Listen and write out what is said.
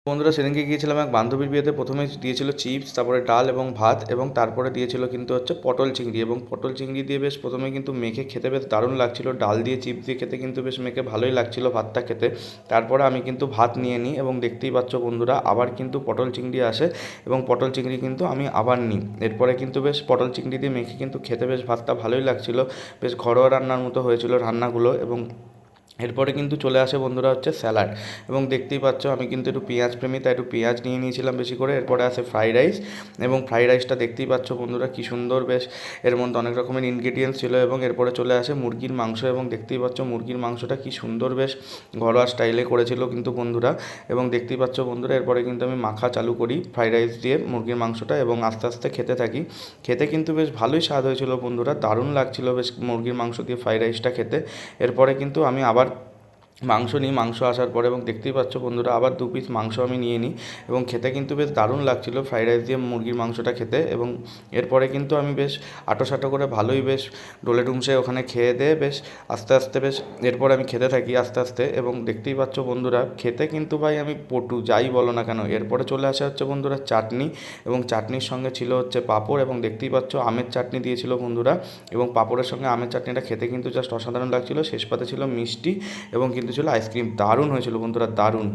বন্ধুরা সেদিনকে গিয়েছিলাম এক বান্ধবীর বিয়েতে। প্রথমে দিয়েছিল চিপস, তারপরে ডাল এবং ভাত, এবং তারপরে দিয়েছিল কিন্তু হচ্ছে পটল চিংড়ি। এবং পটল চিংড়ি দিয়ে বেশ প্রথমে কিন্তু মেখে খেতে বেশ দারুণ লাগছিল। ডাল দিয়ে চিপস দিয়ে খেতে কিন্তু বেশ মেখে ভালোই লাগছিল ভাতটা খেতে। তারপরে আমি কিন্তু ভাত নিয়ে নিই এবং দেখতেই পাচ্ছ বন্ধুরা আবার কিন্তু পটল চিংড়ি আসে এবং পটল চিংড়ি কিন্তু আমি আবার নিই। এরপরে কিন্তু বেশ পটল চিংড়ি দিয়ে মেখে কিন্তু খেতে বেশ ভাতটা ভালোই লাগছিল। বেশ ঘরোয়া রান্নার মতো হয়েছিল রান্নাগুলো। এবং এরপরে কিন্তু চলে আসে বন্ধুরা হচ্ছে স্যালাড। এবং দেখতেই পাচ্ছ আমি কিন্তু একটু পেঁয়াজ প্রেমী, তাই একটু পেঁয়াজ নিয়ে নিয়েছিলাম বেশি করে। এরপরে আসে ফ্রাইড রাইস, এবং ফ্রাইড রাইসটা দেখতেই পাচ্ছ বন্ধুরা কী সুন্দর, বেশ এর মধ্যে অনেক রকমের ইনগ্রিডিয়েন্টস ছিল। এবং এরপরে চলে আসে মুরগির মাংস, এবং দেখতেই পাচ্ছ মুরগির মাংসটা কী সুন্দর বেশ ঘরোয়া স্টাইলে করেছিল কিন্তু বন্ধুরা। এবং দেখতেই পাচ্ছ বন্ধুরা এরপরে কিন্তু আমি মাখা চালু করি ফ্রাইড রাইস দিয়ে মুরগির মাংসটা, এবং আস্তে আস্তে খেতে থাকি। খেতে কিন্তু বেশ ভালোই স্বাদ হয়েছিল বন্ধুরা, দারুণ লাগছিল বেশ মুরগির মাংস দিয়ে ফ্রাইড রাইসটা খেতে। এরপরে কিন্তু আমি আবার মাংস নিই। মাংস আসার পরে এবং দেখতেই পাচ্ছ বন্ধুরা আবার 2 পিস মাংস আমি নিয়ে নিই, এবং খেতে কিন্তু বেশ দারুণ লাগছিলো ফ্রাইড রাইস দিয়ে মুরগির মাংসটা খেতে। এবং এরপরে কিন্তু আমি বেশ আঁটো করে ভালোই বেশ ডোলে ডুমসে ওখানে খেয়ে দিয়ে বেশ আস্তে আস্তে বেশ এরপর আমি খেতে থাকি আস্তে আস্তে। এবং দেখতেই পাচ্ছ বন্ধুরা খেতে কিন্তু ভাই আমি পটু, যাই বলো না কেন। এরপরে চলে আসা হচ্ছে বন্ধুরা চাটনি, এবং চাটনির সঙ্গে ছিল হচ্ছে পাঁপড়, এবং দেখতেই পাচ্ছ আমের চাটনি দিয়েছিল বন্ধুরা। এবং পাঁপড়ের সঙ্গে আমের চাটনিটা খেতে কিন্তু জাস্ট অসাধারণ লাগছিলো। শেষ পাতে ছিল মিষ্টি, এবং কিন্তু ছিল আইসক্রিম। দারুণ হয়েছিল বন্ধুরা, দারুণ।